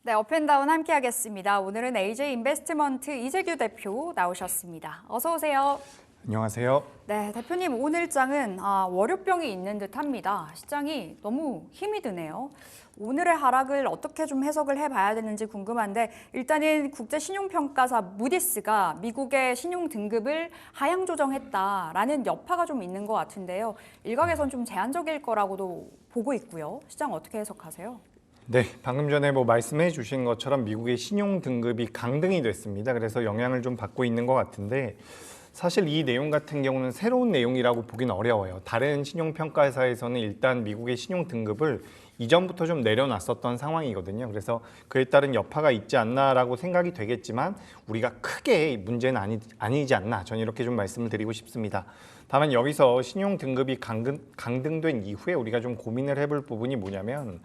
네, 업앤다운 함께 하겠습니다. 오늘은 AJ 인베스트먼트 이재규 대표 나오셨습니다. 어서 오세요. 안녕하세요. 네, 대표님 오늘 장은 월요병이 있는 듯합니다. 시장이 너무 힘이 드네요. 오늘의 하락을 어떻게 좀 해석을 해봐야 되는지 궁금한데 일단은 국제신용평가사 무디스가 미국의 신용 등급을 하향 조정했다라는 여파가 좀 있는 것 같은데요. 일각에선 좀 제한적일 거라고도 보고 있고요. 시장 어떻게 해석하세요? 네, 방금 전에 말씀해 주신 것처럼 미국의 신용 등급이 강등이 됐습니다. 그래서 영향을 좀 받고 있는 것 같은데 사실 이 내용 같은 경우는 새로운 내용이라고 보긴 어려워요. 다른 신용평가사에서는 일단 미국의 신용 등급을 이전부터 좀 내려놨었던 상황이거든요. 그래서 그에 따른 여파가 있지 않나라고 생각이 되겠지만 우리가 크게 문제는 아니지 않나 저는 이렇게 좀 말씀을 드리고 싶습니다. 다만 여기서 신용 등급이 강등된 이후에 우리가 좀 고민을 해볼 부분이 뭐냐면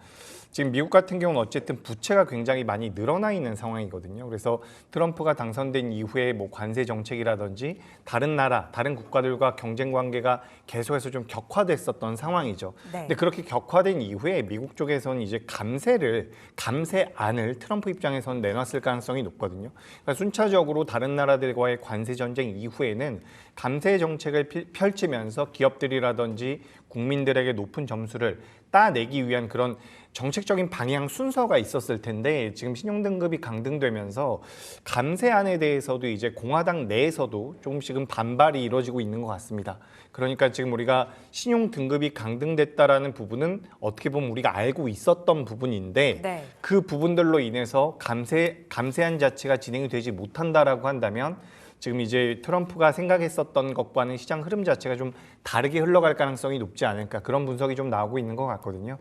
지금 미국 같은 경우는 어쨌든 부채가 굉장히 많이 늘어나 있는 상황이거든요. 그래서 트럼프가 당선된 이후에 관세 정책이라든지 다른 나라, 다른 국가들과 경쟁 관계가 계속해서 좀 격화됐었던 상황이죠. 네. 근데 그렇게 격화된 이후에 미국 쪽에서는 이제 감세안을 트럼프 입장에서는 내놨을 가능성이 높거든요. 그러니까 순차적으로 다른 나라들과의 관세 전쟁 이후에는 감세 정책을 펼치면서 기업들이라든지 국민들에게 높은 점수를 따내기 위한 그런 정책적인 방향 순서가 있었을 텐데 지금 신용등급이 강등되면서 감세안에 대해서도 이제 공화당 내에서도 조금씩은 반발이 이루어지고 있는 것 같습니다. 그러니까 지금 우리가 신용등급이 강등됐다라는 부분은 어떻게 보면 우리가 알고 있었던 부분인데 네. 그 부분들로 인해서 감세안 자체가 진행이 되지 못한다라고 한다면 지금 이제 트럼프가 생각했었던 것과는 시장 흐름 자체가 좀 다르게 흘러갈 가능성이 높지 않을까 그런 분석이 좀 나오고 있는 것 같거든요.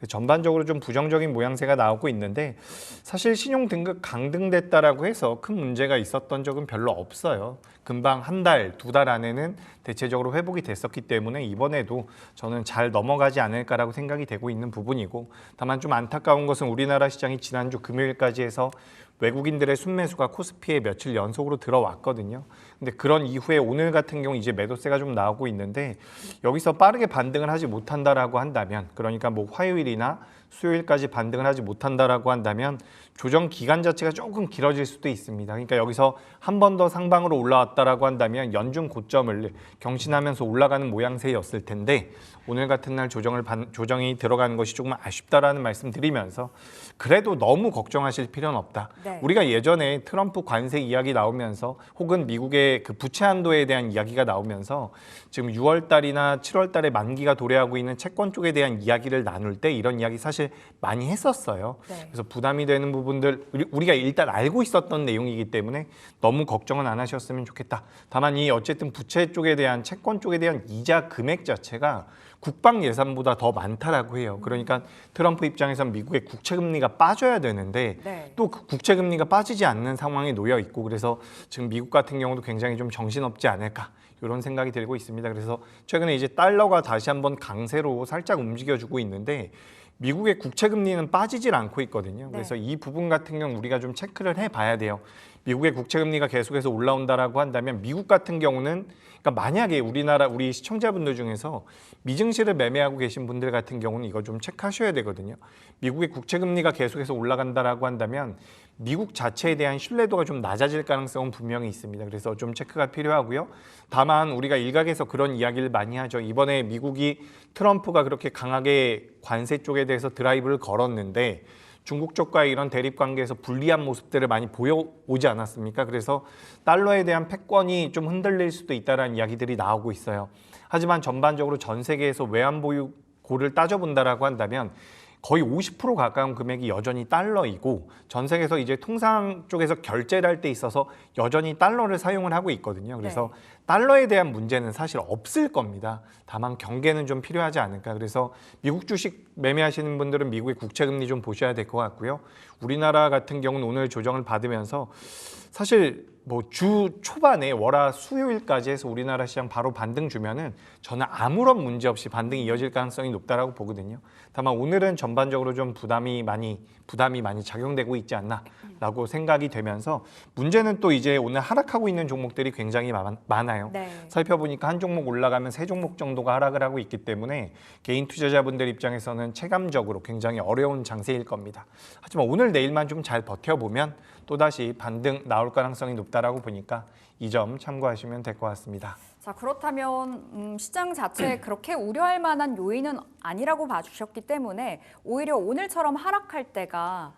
전반적으로 좀 부정적인 모양새가 나오고 있는데 사실 신용 등급 강등됐다라고 해서 큰 문제가 있었던 적은 별로 없어요. 금방 한 달, 두 달 안에는 대체적으로 회복이 됐었기 때문에 이번에도 저는 잘 넘어가지 않을까라고 생각이 되고 있는 부분이고 다만 좀 안타까운 것은 우리나라 시장이 지난주 금요일까지 해서 외국인들의 순매수가 코스피에 며칠 연속으로 들어왔거든요. 근데 그런 이후에 오늘 같은 경우 이제 매도세가 좀 나오고 있는데 여기서 빠르게 반등을 하지 못한다라고 한다면 그러니까 화요일이나 수요일까지 반등을 하지 못한다라고 한다면 조정 기간 자체가 조금 길어질 수도 있습니다. 그러니까 여기서 한 번 더 상방으로 올라왔다라고 한다면 연중 고점을 경신하면서 올라가는 모양새였을 텐데 오늘 같은 날 조정이 들어가는 것이 조금 아쉽다라는 말씀 드리면서 그래도 너무 걱정하실 필요는 없다. 네. 우리가 예전에 트럼프 관세 이야기 나오면서 혹은 미국의 그 부채 한도에 대한 이야기가 나오면서 지금 6월 달이나 7월 달에 만기가 도래하고 있는 채권 쪽에 대한 이야기를 나눌 때 이런 이야기 사실 많이 했었어요. 네. 그래서 부담이 되는 부분들 우리가 일단 알고 있었던 내용이기 때문에 너무 걱정은 안 하셨으면 좋겠다. 다만 이 어쨌든 부채 쪽에 대한 채권 쪽에 대한 이자 금액 자체가 국방 예산보다 더 많다라고 해요. 그러니까 트럼프 입장에선 미국의 국채금리가 빠져야 되는데 네. 또 그 국채금리가 빠지지 않는 상황에 놓여 있고 그래서 지금 미국 같은 경우도 굉장히 좀 정신없지 않을까 이런 생각이 들고 있습니다. 그래서 최근에 이제 달러가 다시 한번 강세로 살짝 움직여주고 있는데 미국의 국채금리는 빠지질 않고 있거든요. 그래서 네. 이 부분 같은 경우 우리가 좀 체크를 해봐야 돼요. 미국의 국채금리가 계속해서 올라온다라고 한다면 미국 같은 경우는 그러니까 만약에 우리 시청자분들 중에서 미증시를 매매하고 계신 분들 같은 경우는 이거 좀 체크하셔야 되거든요. 미국의 국채금리가 계속해서 올라간다라고 한다면 미국 자체에 대한 신뢰도가 좀 낮아질 가능성은 분명히 있습니다. 그래서 좀 체크가 필요하고요. 다만 우리가 일각에서 그런 이야기를 많이 하죠. 이번에 미국이 트럼프가 그렇게 강하게 관세 쪽에 대해서 드라이브를 걸었는데 중국 쪽과의 이런 대립 관계에서 불리한 모습들을 많이 보여오지 않았습니까? 그래서 달러에 대한 패권이 좀 흔들릴 수도 있다는 이야기들이 나오고 있어요. 하지만 전반적으로 전 세계에서 외환 보유고를 따져본다라고 한다면 거의 50% 가까운 금액이 여전히 달러이고 전 세계에서 이제 통상 쪽에서 결제를 할 때 있어서 여전히 달러를 사용을 하고 있거든요. 그래서 네. 달러에 대한 문제는 사실 없을 겁니다. 다만 경계는 좀 필요하지 않을까. 그래서 미국 주식 매매하시는 분들은 미국의 국채금리 좀 보셔야 될 것 같고요. 우리나라 같은 경우는 오늘 조정을 받으면서 사실 뭐 주 초반에 월화 수요일까지 해서 우리나라 시장 바로 반등 주면은 저는 아무런 문제 없이 반등이 이어질 가능성이 높다라고 보거든요. 다만 오늘은 전반적으로 좀 부담이 많이 작용되고 있지 않나라고 생각이 되면서 문제는 또 이제 오늘 하락하고 있는 종목들이 굉장히 많아요. 네. 살펴보니까 한 종목 올라가면 세 종목 정도가 하락을 하고 있기 때문에 개인 투자자분들 입장에서는 체감적으로 굉장히 어려운 장세일 겁니다. 하지만 오늘 내일만 좀 잘 버텨보면 또다시 반등 나올 가능성이 높다라고 보니까 이 점 참고하시면 될 것 같습니다. 자, 그렇다면 시장 자체에 그렇게 우려할 만한 요인은 아니라고 봐주셨기 때문에 오히려 오늘처럼 하락할 때가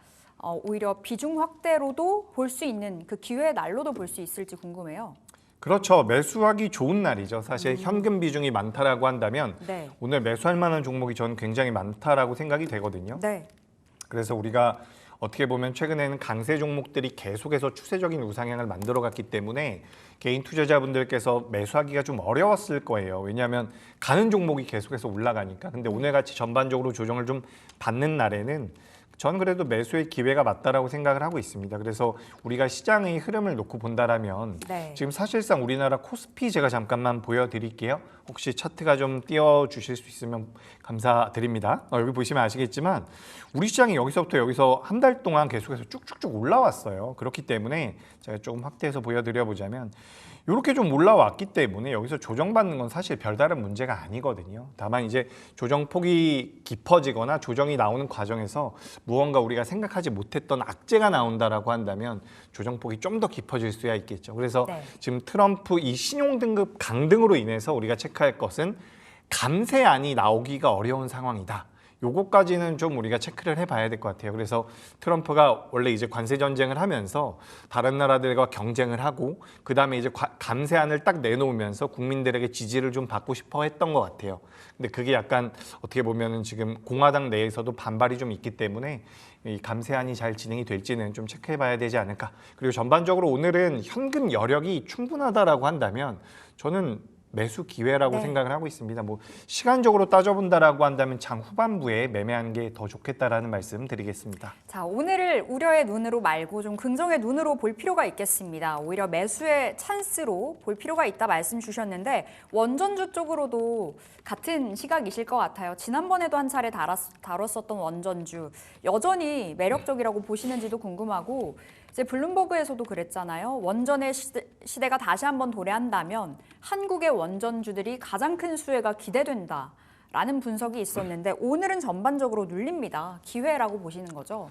오히려 비중 확대로도 볼 수 있는 그 기회의 날로도 볼 수 있을지 궁금해요. 그렇죠. 매수하기 좋은 날이죠. 사실 현금 비중이 많다라고 한다면 네. 오늘 매수할 만한 종목이 저는 굉장히 많다라고 생각이 되거든요. 네. 그래서 우리가 어떻게 보면 최근에는 강세 종목들이 계속해서 추세적인 우상향을 만들어갔기 때문에 개인 투자자분들께서 매수하기가 좀 어려웠을 거예요. 왜냐하면 가는 종목이 계속해서 올라가니까. 근데 오늘같이 전반적으로 조정을 좀 받는 날에는 저는 그래도 매수의 기회가 맞다라고 생각을 하고 있습니다. 그래서 우리가 시장의 흐름을 놓고 본다라면 네. 지금 사실상 우리나라 코스피 제가 잠깐만 보여드릴게요. 혹시 차트가 좀 띄워주실 수 있으면 감사드립니다. 여기 보시면 아시겠지만 우리 시장이 여기서부터 여기서 한 달 동안 계속해서 쭉쭉쭉 올라왔어요. 그렇기 때문에 제가 조금 확대해서 보여드려 보자면 이렇게 좀 올라왔기 때문에 여기서 조정받는 건 사실 별다른 문제가 아니거든요. 다만 이제 조정폭이 깊어지거나 조정이 나오는 과정에서 무언가 우리가 생각하지 못했던 악재가 나온다라고 한다면 조정폭이 좀 더 깊어질 수야 있겠죠. 그래서 네. 지금 트럼프 이 신용등급 강등으로 인해서 우리가 체크할 것은 감세안이 나오기가 어려운 상황이다. 요거까지는 좀 우리가 체크를 해봐야 될 것 같아요. 그래서 트럼프가 원래 이제 관세 전쟁을 하면서 다른 나라들과 경쟁을 하고 그 다음에 이제 감세안을 딱 내놓으면서 국민들에게 지지를 좀 받고 싶어 했던 것 같아요. 근데 그게 약간 어떻게 보면은 지금 공화당 내에서도 반발이 좀 있기 때문에 이 감세안이 잘 진행이 될지는 좀 체크해봐야 되지 않을까. 그리고 전반적으로 오늘은 현금 여력이 충분하다라고 한다면 저는 매수 기회라고 네. 생각을 하고 있습니다. 뭐 시간적으로 따져본다라고 한다면 장 후반부에 매매하는 게 더 좋겠다라는 말씀 드리겠습니다. 자, 오늘을 우려의 눈으로 말고 좀 긍정의 눈으로 볼 필요가 있겠습니다. 오히려 매수의 찬스로 볼 필요가 있다 말씀 주셨는데 원전주 쪽으로도 같은 시각이실 것 같아요. 지난번에도 한 차례 다뤘었던 원전주 여전히 매력적이라고 보시는지도 궁금하고 이제 블룸버그에서도 그랬잖아요. 원전의 시대가 다시 한번 도래한다면 한국의 원전주들이 가장 큰 수혜가 기대된다. 라는 분석이 있었는데 오늘은 전반적으로 눌립니다. 기회라고 보시는 거죠?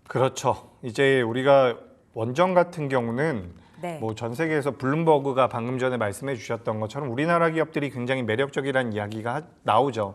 그렇죠. 이제 우리가 원전 같은 경우는 네. 뭐 전 세계에서 블룸버그가 방금 전에 말씀해 주셨던 것처럼 우리나라 기업들이 굉장히 매력적이라는 이야기가 나오죠.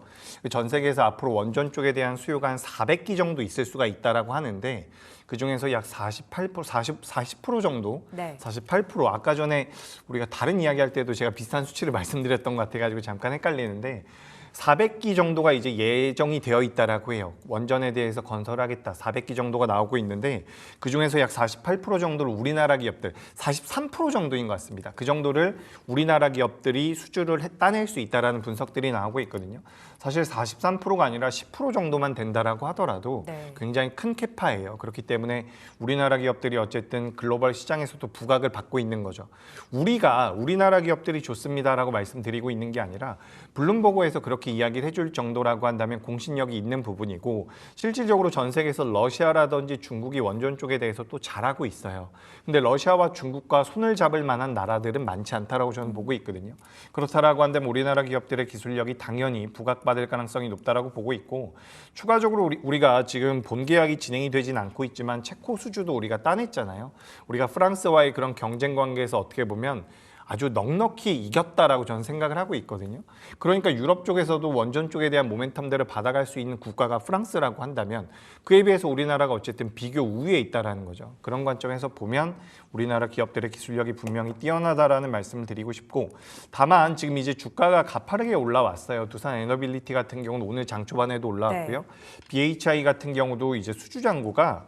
전 세계에서 앞으로 원전 쪽에 대한 수요가 한 400기 정도 있을 수가 있다라고 하는데 그 중에서 약 48%, 40% 정도, 네. 48% 아까 전에 우리가 다른 이야기할 때도 제가 비슷한 수치를 말씀드렸던 것 같아가지고 잠깐 헷갈리는데 400기 정도가 이제 예정이 되어 있다라고 해요. 원전에 대해서 건설하겠다. 400기 정도가 나오고 있는데 그중에서 약 48% 정도를 우리나라 기업들, 43% 정도인 것 같습니다. 그 정도를 우리나라 기업들이 수주를 따낼 수 있다라는 분석들이 나오고 있거든요. 사실 43%가 아니라 10% 정도만 된다라고 하더라도 네. 굉장히 큰 캐파예요. 그렇기 때문에 우리나라 기업들이 어쨌든 글로벌 시장에서도 부각을 받고 있는 거죠. 우리나라 기업들이 좋습니다라고 말씀드리고 있는 게 아니라 블룸버그에서 그렇게 이야기를 해줄 정도라고 한다면 공신력이 있는 부분이고 실질적으로 전 세계에서 러시아라든지 중국이 원전 쪽에 대해서 또 잘하고 있어요. 근데 러시아와 중국과 손을 잡을 만한 나라들은 많지 않다라고 저는 보고 있거든요. 그렇다라고 한다면 우리나라 기업들의 기술력이 당연히 부각받을 가능성이 높다라고 보고 있고 추가적으로 우리가 지금 본 계약이 진행이 되진 않고 있지만 체코 수주도 우리가 따냈잖아요. 우리가 프랑스와의 그런 경쟁 관계에서 어떻게 보면 아주 넉넉히 이겼다라고 저는 생각을 하고 있거든요. 그러니까 유럽 쪽에서도 원전 쪽에 대한 모멘텀들을 받아갈 수 있는 국가가 프랑스라고 한다면 그에 비해서 우리나라가 어쨌든 비교 우위에 있다라는 거죠. 그런 관점에서 보면 우리나라 기업들의 기술력이 분명히 뛰어나다라는 말씀을 드리고 싶고 다만 지금 이제 주가가 가파르게 올라왔어요. 두산 에너빌리티 같은 경우는 오늘 장 초반에도 올라왔고요. 네. BHI 같은 경우도 이제 수주 잔고가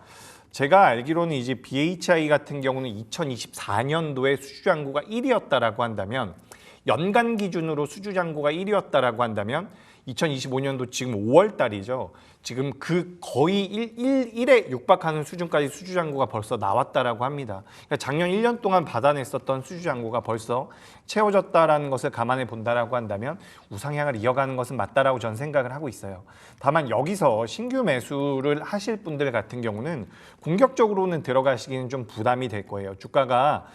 제가 알기로는 이제 BHI 같은 경우는 2024년도에 수주 잔고가 1위였다라고 한다면 연간 기준으로 수주 잔고가 1위였다라고 한다면 2025년도 지금 5월 달이죠. 지금 그 거의 1에 육박하는 수준까지 수주 잔고가 벌써 나왔다라고 합니다. 그러니까 작년 1년 동안 받아냈었던 수주 잔고가 벌써 채워졌다라는 것을 감안해 본다라고 한다면 우상향을 이어가는 것은 맞다라고 저는 생각을 하고 있어요. 다만 여기서 신규 매수를 하실 분들 같은 경우는 공격적으로는 들어가시기는 좀 부담이 될 거예요. 주가가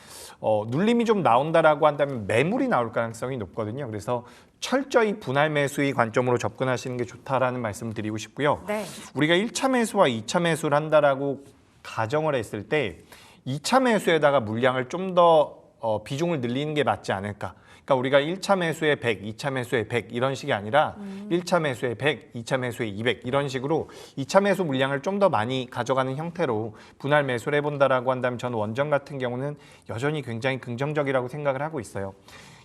눌림이 좀 나온다라고 한다면 매물이 나올 가능성이 높거든요. 그래서 철저히 분할 매수의 관점으로 접근하시는 게 좋다라는 말씀 드리고 싶고요. 네. 우리가 1차 매수와 2차 매수를 한다라고 가정을 했을 때 2차 매수에다가 물량을 좀 더 비중을 늘리는 게 맞지 않을까. 그러니까 우리가 1차 매수에 100, 2차 매수에 100 이런 식이 아니라 1차 매수에 100, 2차 매수에 200 이런 식으로 2차 매수 물량을 좀 더 많이 가져가는 형태로 분할 매수를 해본다라고 한다면 저는 원전 같은 경우는 여전히 굉장히 긍정적이라고 생각을 하고 있어요.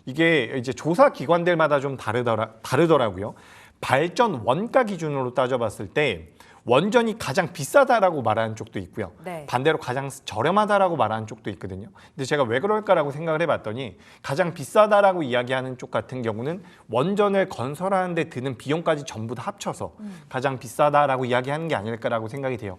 이게 이제 조사 기관들마다 좀 다르더라고요. 발전 원가 기준으로 따져봤을 때 원전이 가장 비싸다라고 말하는 쪽도 있고요. 네. 반대로 가장 저렴하다라고 말하는 쪽도 있거든요. 근데 제가 왜 그럴까라고 생각을 해봤더니 가장 비싸다라고 이야기하는 쪽 같은 경우는 원전을 건설하는 데 드는 비용까지 전부 다 합쳐서 가장 비싸다라고 이야기하는 게 아닐까라고 생각이 돼요.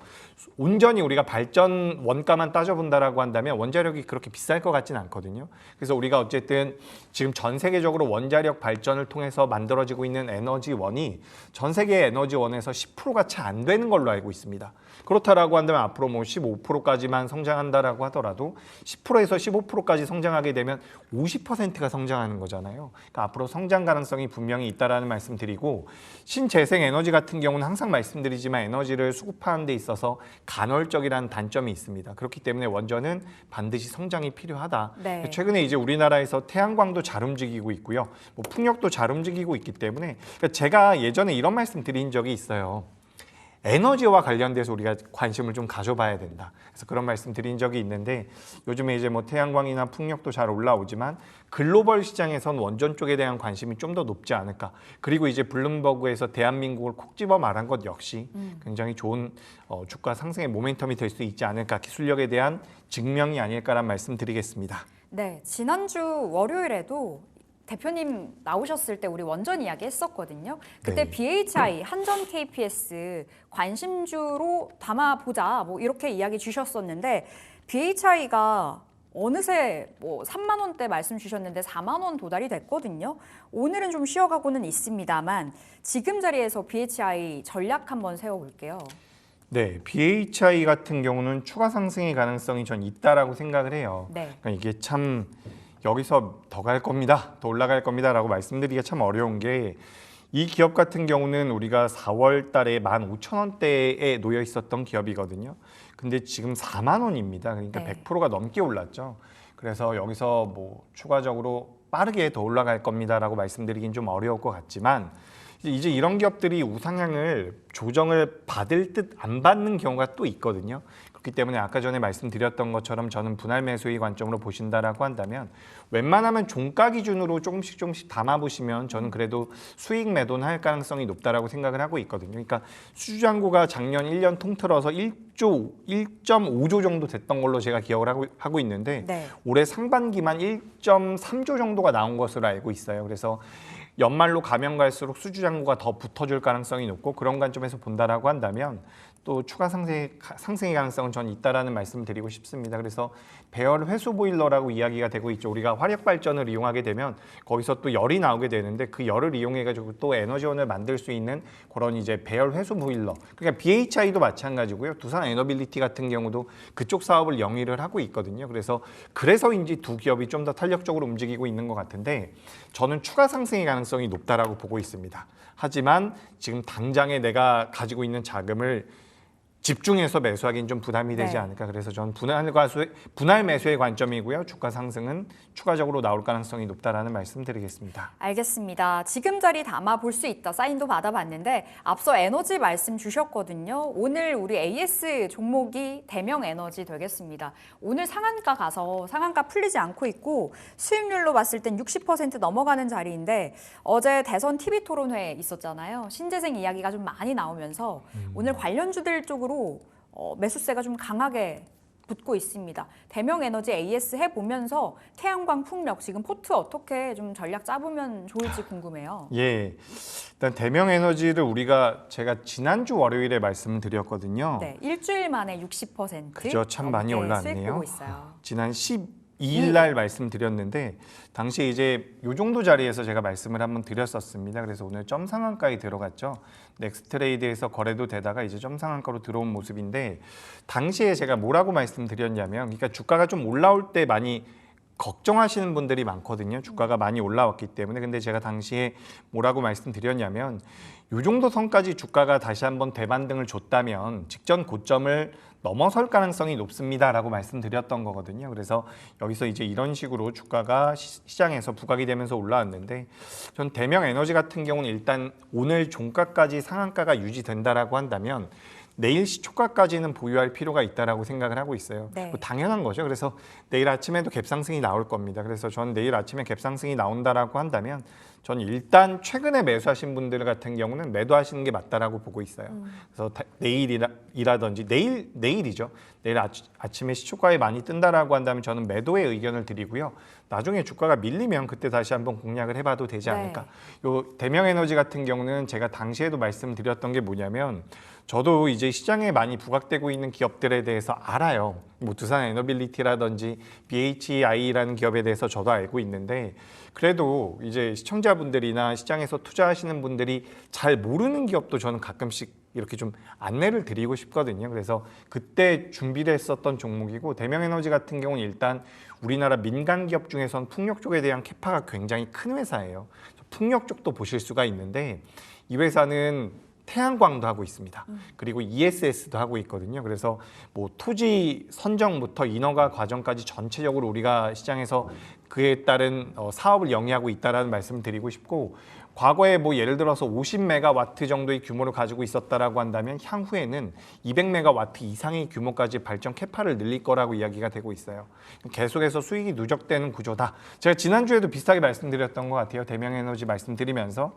온전히 우리가 발전 원가만 따져본다라고 한다면 원자력이 그렇게 비쌀 것 같지는 않거든요. 그래서 우리가 어쨌든 지금 전 세계적으로 원자력 발전을 통해서 만들어지고 있는 에너지원이 전 세계 에너지원에서 10%가 채 안 되는 걸로 알고 있습니다. 그렇다라고 한다면 앞으로 뭐 15%까지만 성장한다라고 하더라도 10%에서 15%까지 성장하게 되면 50%가 성장하는 거잖아요. 그러니까 앞으로 성장 가능성이 분명히 있다라는 말씀드리고 신재생 에너지 같은 경우는 항상 말씀드리지만 에너지를 수급하는 데 있어서 간헐적이라는 단점이 있습니다. 그렇기 때문에 원전은 반드시 성장이 필요하다. 네. 최근에 이제 우리나라에서 태양광도 잘 움직이고 있고요. 뭐 풍력도 잘 움직이고 있기 때문에 그러니까 제가 예전에 이런 말씀 드린 적이 있어요. 에너지와 관련돼서 우리가 관심을 좀 가져봐야 된다. 그래서 그런 말씀 드린 적이 있는데 요즘에 이제 뭐 태양광이나 풍력도 잘 올라오지만 글로벌 시장에선 원전 쪽에 대한 관심이 좀 더 높지 않을까. 그리고 이제 블룸버그에서 대한민국을 콕 집어 말한 것 역시 굉장히 좋은 주가 상승의 모멘텀이 될 수 있지 않을까. 기술력에 대한 증명이 아닐까라는 말씀 드리겠습니다. 네, 지난주 월요일에도 대표님 나오셨을 때 우리 원전 이야기 했었거든요. 그때 네. BHI, 한전 KPS 관심주로 담아보자 뭐 이렇게 이야기 주셨었는데 BHI가 어느새 뭐 3만 원대 말씀 주셨는데 4만 원 도달이 됐거든요. 오늘은 좀 쉬어가고는 있습니다만 지금 자리에서 BHI 전략 한번 세워볼게요. 네, BHI 같은 경우는 추가 상승의 가능성이 전 있다라고 생각을 해요. 네. 그러니까 이게 참 여기서 더 갈 겁니다, 더 올라갈 겁니다라고 말씀드리기가 참 어려운 게 이 기업 같은 경우는 우리가 4월 달에 15,000원대에 놓여 있었던 기업이거든요. 근데 지금 4만 원입니다. 그러니까 네. 100%가 넘게 올랐죠. 그래서 여기서 뭐 추가적으로 빠르게 더 올라갈 겁니다라고 말씀드리긴 좀 어려울 것 같지만 이제 이런 기업들이 우상향을 조정을 받을 듯 안 받는 경우가 또 있거든요. 그렇기 때문에 아까 전에 말씀드렸던 것처럼 저는 분할 매수의 관점으로 보신다라고 한다면 웬만하면 종가 기준으로 조금씩 담아보시면 저는 그래도 수익 매도는 할 가능성이 높다라고 생각을 하고 있거든요. 그러니까 수주잔고가 작년 1년 통틀어서 1.5조 정도 됐던 걸로 제가 기억을 하고 있는데 네. 올해 상반기만 1.3조 정도가 나온 것으로 알고 있어요. 그래서 연말로 가면 갈수록 수주잔고가 더 붙어줄 가능성이 높고 그런 관점에서 본다라고 한다면 또 추가 상승의 가능성은 전 있다라는 말씀을 드리고 싶습니다. 그래서 배열 회수 보일러라고 이야기가 되고 있죠. 우리가 화력 발전을 이용하게 되면 거기서 또 열이 나오게 되는데 그 열을 이용해 가지고 또 에너지원을 만들 수 있는 그런 이제 배열 회수 보일러. 그러니까 BHI도 마찬가지고요. 두산 에너빌리티 같은 경우도 그쪽 사업을 영위를 하고 있거든요. 그래서인지 두 기업이 좀 더 탄력적으로 움직이고 있는 것 같은데 저는 추가 상승의 가능성이 높다라고 보고 있습니다. 하지만 지금 당장에 내가 가지고 있는 자금을 집중해서 매수하기는 좀 부담이 되지 네. 않을까. 그래서 저는 분할 매수의 관점이고요. 주가 상승은 추가적으로 나올 가능성이 높다라는 말씀드리겠습니다. 알겠습니다. 지금 자리 담아 볼 수 있다. 사인도 받아봤는데 앞서 에너지 말씀 주셨거든요. 오늘 우리 AS 종목이 대명 에너지 되겠습니다. 오늘 상한가 가서 상한가 풀리지 않고 있고 수익률로 봤을 땐 60% 넘어가는 자리인데 어제 대선 TV 토론회 있었잖아요. 신재생 이야기가 좀 많이 나오면서 오늘 관련주들 쪽으로 매수세가 좀 강하게 붙고 있습니다. 대명에너지 AS 해보면서 태양광 풍력 지금 포트 어떻게 좀 전략 짜보면 좋을지 궁금해요. 예, 일단 대명에너지를 제가 지난주 월요일에 말씀을 드렸거든요. 네, 일주일 만에 60% 그죠, 참 많이 수익 올랐네요. 보고 있어요. 지난 12일 날 말씀드렸는데 당시에 이제 요 정도 자리에서 제가 말씀을 한번 드렸었습니다. 그래서 오늘 점 상한가에 들어갔죠. 넥스트레이드에서 거래도 되다가 이제 점 상한가로 들어온 모습인데 당시에 제가 뭐라고 말씀드렸냐면 그러니까 주가가 좀 올라올 때 많이 걱정하시는 분들이 많거든요. 주가가 많이 올라왔기 때문에. 근데 제가 당시에 뭐라고 말씀드렸냐면 요 정도 선까지 주가가 다시 한번 대반등을 줬다면 직전 고점을 넘어설 가능성이 높습니다라고 말씀드렸던 거거든요. 그래서 여기서 이제 이런 식으로 주가가 시장에서 부각이 되면서 올라왔는데 전 대명에너지 같은 경우는 일단 오늘 종가까지 상한가가 유지된다라고 한다면 내일 시초가까지는 보유할 필요가 있다라고 생각을 하고 있어요. 네. 당연한 거죠. 그래서 내일 아침에도 갭상승이 나올 겁니다. 그래서 전 내일 아침에 갭상승이 나온다라고 한다면 전 일단 최근에 매수하신 분들 같은 경우는 매도하시는 게 맞다라고 보고 있어요. 그래서 내일이라든지 내일이죠. 내일 아침에 시초가에 많이 뜬다라고 한다면 저는 매도의 의견을 드리고요. 나중에 주가가 밀리면 그때 다시 한번 공략을 해봐도 되지 않을까. 요 대명에너지 같은 경우는 제가 당시에도 말씀드렸던 게 뭐냐면 저도 이제 시장에 많이 부각되고 있는 기업들에 대해서 알아요. 뭐 두산 에너빌리티라든지 BHI라는 기업에 대해서 저도 알고 있는데 그래도 이제 시청자분들이나 시장에서 투자하시는 분들이 잘 모르는 기업도 저는 가끔씩 이렇게 좀 안내를 드리고 싶거든요. 그래서 그때 준비를 했었던 종목이고 대명에너지 같은 경우는 일단 우리나라 민간 기업 중에선 풍력 쪽에 대한 캐파가 굉장히 큰 회사예요. 풍력 쪽도 보실 수가 있는데 이 회사는 태양광도 하고 있습니다. 그리고 ESS도 하고 있거든요. 그래서 뭐 토지 선정부터 인허가 과정까지 전체적으로 우리가 시장에서 그에 따른 사업을 영위하고 있다라는 말씀을 드리고 싶고 과거에 뭐 예를 들어서 50메가와트 정도의 규모를 가지고 있었다라고 한다면 향후에는 200메가와트 이상의 규모까지 발전 캐파를 늘릴 거라고 이야기가 되고 있어요. 계속해서 수익이 누적되는 구조다. 제가 지난주에도 비슷하게 말씀드렸던 것 같아요. 대명에너지 말씀드리면서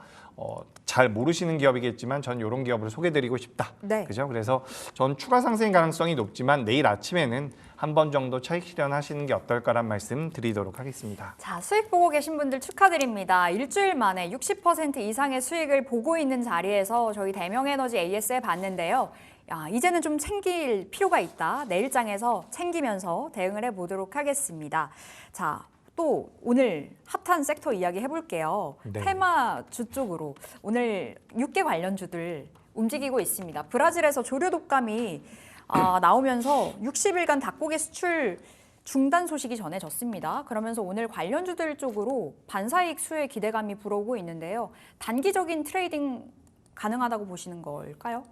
잘 모르시는 기업이겠지만 전 이런 기업을 소개드리고 싶다. 네. 그죠? 그래서 전 추가 상승 가능성이 높지만 내일 아침에는 한 번 정도 차익 실현하시는 게 어떨까란 말씀 드리도록 하겠습니다. 자, 수익 보고 계신 분들 축하드립니다. 일주일 만에 60% 이상의 수익을 보고 있는 자리에서 저희 대명에너지 AS에 봤는데요. 야, 이제는 좀 챙길 필요가 있다. 내일장에서 챙기면서 대응을 해보도록 하겠습니다. 자, 또 오늘 핫한 섹터 이야기 해볼게요. 네. 테마주 쪽으로 오늘 6개 관련주들 움직이고 있습니다. 브라질에서 조류 독감이 나오면서 60일간 닭고기 수출 중단 소식이 전해졌습니다. 그러면서 오늘 관련주들 쪽으로 반사이익 수혜 기대감이 불어오고 있는데요. 단기적인 트레이딩 가능하다고 보시는 걸까요?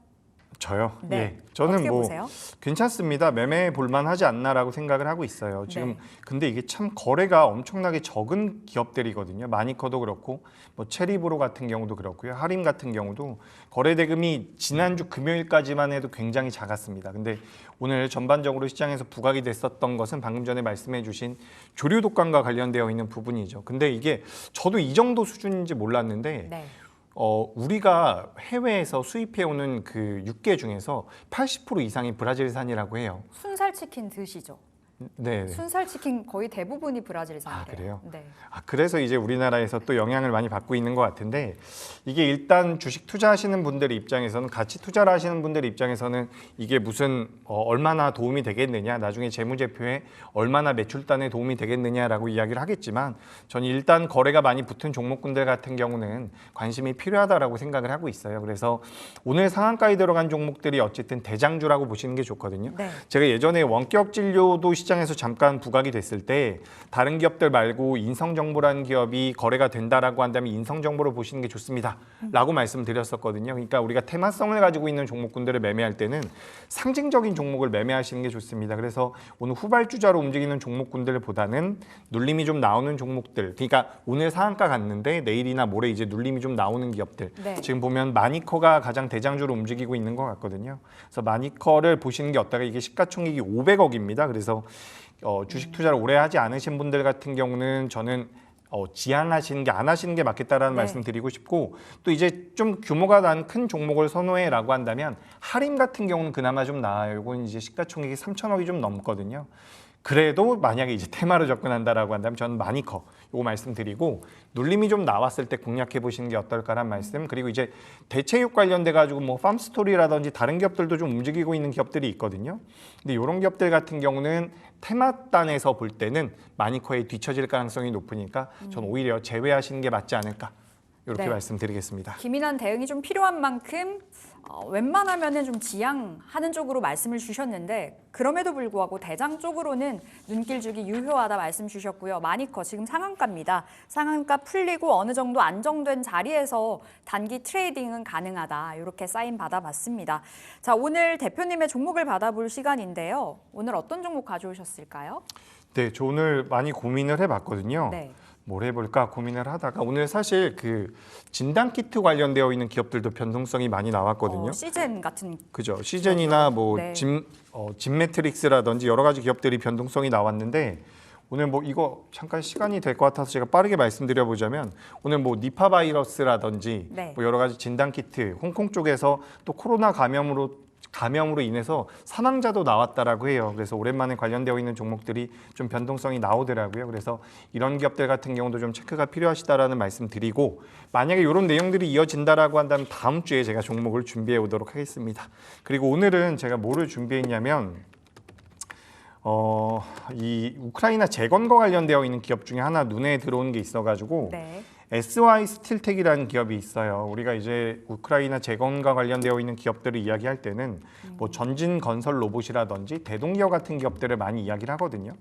저요? 네. 예. 저는 어떻게 뭐 보세요? 괜찮습니다. 매매해 볼만하지 않나라고 생각을 하고 있어요. 지금 네. 근데 이게 참 거래가 엄청나게 적은 기업들이거든요. 마니커도 그렇고 뭐 체리브로 같은 경우도 그렇고요. 하림 같은 경우도 거래 대금이 지난주 금요일까지만 해도 굉장히 작았습니다. 근데 오늘 전반적으로 시장에서 부각이 됐었던 것은 방금 전에 말씀해 주신 조류 독감과 관련되어 있는 부분이죠. 근데 이게 저도 이 정도 수준인지 몰랐는데 네. 우리가 해외에서 수입해오는 그 육개 중에서 80% 이상이 브라질산이라고 해요. 순살 치킨 드시죠? 네. 순살 치킨 거의 대부분이 브라질산이래요. 아, 그래요? 네. 그래서 이제 우리나라에서 또 영향을 많이 받고 있는 것 같은데 이게 일단 주식 투자하시는 분들 입장에서는 같이 투자를 하시는 분들 입장에서는 이게 무슨 얼마나 도움이 되겠느냐 나중에 재무제표에 얼마나 매출단에 도움이 되겠느냐라고 이야기를 하겠지만 저는 일단 거래가 많이 붙은 종목군들 같은 경우는 관심이 필요하다라고 생각을 하고 있어요. 그래서 오늘 상한가에 들어간 종목들이 어쨌든 대장주라고 보시는 게 좋거든요. 네. 제가 예전에 원격 진료도 시장에서 잠깐 부각이 됐을 때 다른 기업들 말고 인성정보라는 기업이 거래가 된다라고 한다면 인성정보를 보시는 게 좋습니다 라고 말씀드렸었거든요. 그러니까 우리가 테마성을 가지고 있는 종목군들을 매매할 때는 상징적인 종목을 매매하시는 게 좋습니다. 그래서 오늘 후발주자로 움직이는 종목군들보다는 눌림이 좀 나오는 종목들, 그러니까 오늘 상한가 갔는데 내일이나 모레 이제 눌림이 좀 나오는 기업들, 네. 지금 보면 마니커가 가장 대장주로 움직이고 있는 것 같거든요. 그래서 마니커를 보시는 게 어떨까. 이게 시가총액이 500억입니다. 그래서 주식 투자를 오래 하지 않으신 분들 같은 경우는 저는 지양하시는 게 안 하시는 게 맞겠다라는 네. 말씀 드리고 싶고 또 이제 좀 규모가 난 큰 종목을 선호해라고 한다면 하림 같은 경우는 그나마 좀 나아요. 이건 이제 시가총액이 3천억이 좀 넘거든요. 그래도 만약에 이제 테마로 접근한다라고 한다면 저는 마니커 요거 말씀드리고 눌림이 좀 나왔을 때 공략해 보시는 게 어떨까란 말씀. 그리고 이제 대체육 관련돼 가지고 뭐 팜스토리라든지 다른 기업들도 좀 움직이고 있는 기업들이 있거든요. 근데 이런 기업들 같은 경우는 테마단에서 볼 때는 마니커에 뒤처질 가능성이 높으니까 저는 오히려 제외하시는 게 맞지 않을까 이렇게 네. 말씀드리겠습니다. 기민한 대응이 좀 필요한 만큼 웬만하면은 좀 지양하는 쪽으로 말씀을 주셨는데 그럼에도 불구하고 대장 쪽으로는 눈길 주기 유효하다 말씀 주셨고요. 마니커 지금 상한가입니다. 상한가 풀리고 어느 정도 안정된 자리에서 단기 트레이딩은 가능하다. 이렇게 사인 받아봤습니다. 자, 오늘 대표님의 종목을 받아볼 시간인데요. 오늘 어떤 종목 가져오셨을까요? 네, 저 오늘 많이 고민을 해봤거든요. 네. 뭘 해볼까 고민을 하다가 오늘 사실 그 진단키트 관련되어 있는 기업들도 변동성이 많이 나왔거든요. 시젠 같은 그죠. 시젠이나 뭐 네. 진매트릭스라든지 여러 가지 기업들이 변동성이 나왔는데 오늘 뭐 이거 잠깐 시간이 될 것 같아서 제가 빠르게 말씀드려보자면 오늘 뭐 니파 바이러스라든지 네. 뭐 여러 가지 진단키트 홍콩 쪽에서 또 코로나 감염으로 인해서 사망자도 나왔다라고 해요. 그래서 오랜만에 관련되어 있는 종목들이 좀 변동성이 나오더라고요. 그래서 이런 기업들 같은 경우도 좀 체크가 필요하시다라는 말씀 드리고 만약에 이런 내용들이 이어진다라고 한다면 다음 주에 제가 종목을 준비해 오도록 하겠습니다. 그리고 오늘은 제가 뭐를 준비했냐면 이 우크라이나 재건과 관련되어 있는 기업 중에 하나 눈에 들어온 게 있어가지고 네. SY 스틸텍이라는 기업이 있어요. 우리가 이제 우크라이나 재건과 관련되어 있는 기업들을 이야기할 때는 뭐 전진 건설 로봇이라든지 대동기업 같은 기업들을 많이 이야기를 하거든요.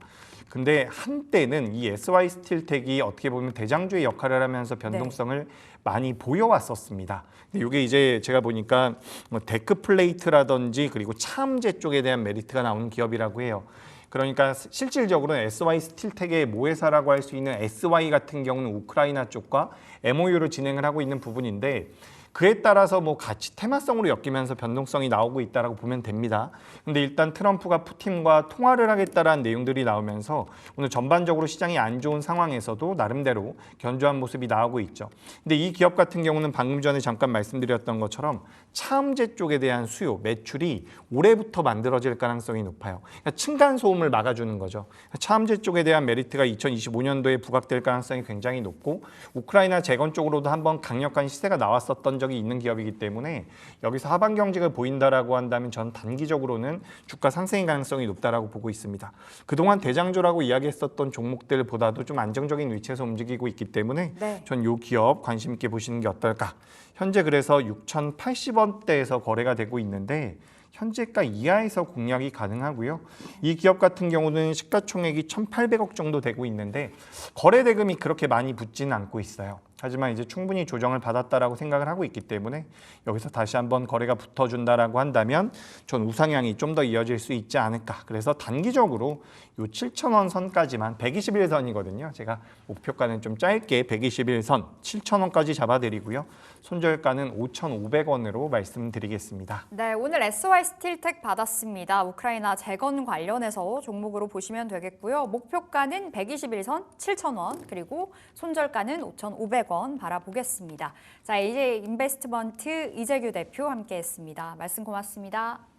근데 한때는 이 SY 스틸텍이 어떻게 보면 대장주의 역할을 하면서 변동성을 많이 보여왔었습니다. 근데 이게 이제 제가 보니까 뭐 데크 플레이트라든지 그리고 차암제 쪽에 대한 메리트가 나오는 기업이라고 해요. 그러니까 실질적으로는 SY 스틸텍의 모회사라고 할 수 있는 SY 같은 경우는 우크라이나 쪽과 MOU를 진행을 하고 있는 부분인데 그에 따라서 뭐 같이 테마성으로 엮이면서 변동성이 나오고 있다라고 보면 됩니다. 근데 일단 트럼프가 푸틴과 통화를 하겠다라는 내용들이 나오면서 오늘 전반적으로 시장이 안 좋은 상황에서도 나름대로 견조한 모습이 나오고 있죠. 근데 이 기업 같은 경우는 방금 전에 잠깐 말씀드렸던 것처럼 차음제 쪽에 대한 수요, 매출이 올해부터 만들어질 가능성이 높아요. 그러니까 층간 소음을 막아주는 거죠. 차음제 쪽에 대한 메리트가 2025년도에 부각될 가능성이 굉장히 높고 우크라이나 재건 쪽으로도 한번 강력한 시세가 나왔었던 적이 있는 기업이기 때문에 여기서 하반 경직을 보인다라고 한다면 전 단기적으로는 주가 상승의 가능성이 높다라고 보고 있습니다. 그동안 대장주라고 이야기했었던 종목들보다도 좀 안정적인 위치에서 움직이고 있기 때문에 전 이 기업 관심 있게 보시는 게 어떨까. 현재 그래서 6,080원대에서 거래가 되고 있는데 현재가 이하에서 공략이 가능하고요. 이 기업 같은 경우는 시가총액이 1,800억 정도 되고 있는데 거래 대금이 그렇게 많이 붙지는 않고 있어요. 하지만 이제 충분히 조정을 받았다라고 생각을 하고 있기 때문에 여기서 다시 한번 거래가 붙어준다라고 한다면 전 우상향이 좀 더 이어질 수 있지 않을까. 그래서 단기적으로 요 7,000원 선까지만 121선이거든요. 제가 목표가는 좀 짧게 121선 7,000원까지 잡아드리고요. 손절가는 5,500원으로 말씀드리겠습니다. 네, 오늘 SY 스틸텍 받았습니다. 우크라이나 재건 관련해서 종목으로 보시면 되겠고요. 목표가는 121선 7,000원 그리고 손절가는 5,500원 바라보겠습니다. 자, 이제 인베스트먼트 이재규 대표 함께했습니다. 말씀 고맙습니다.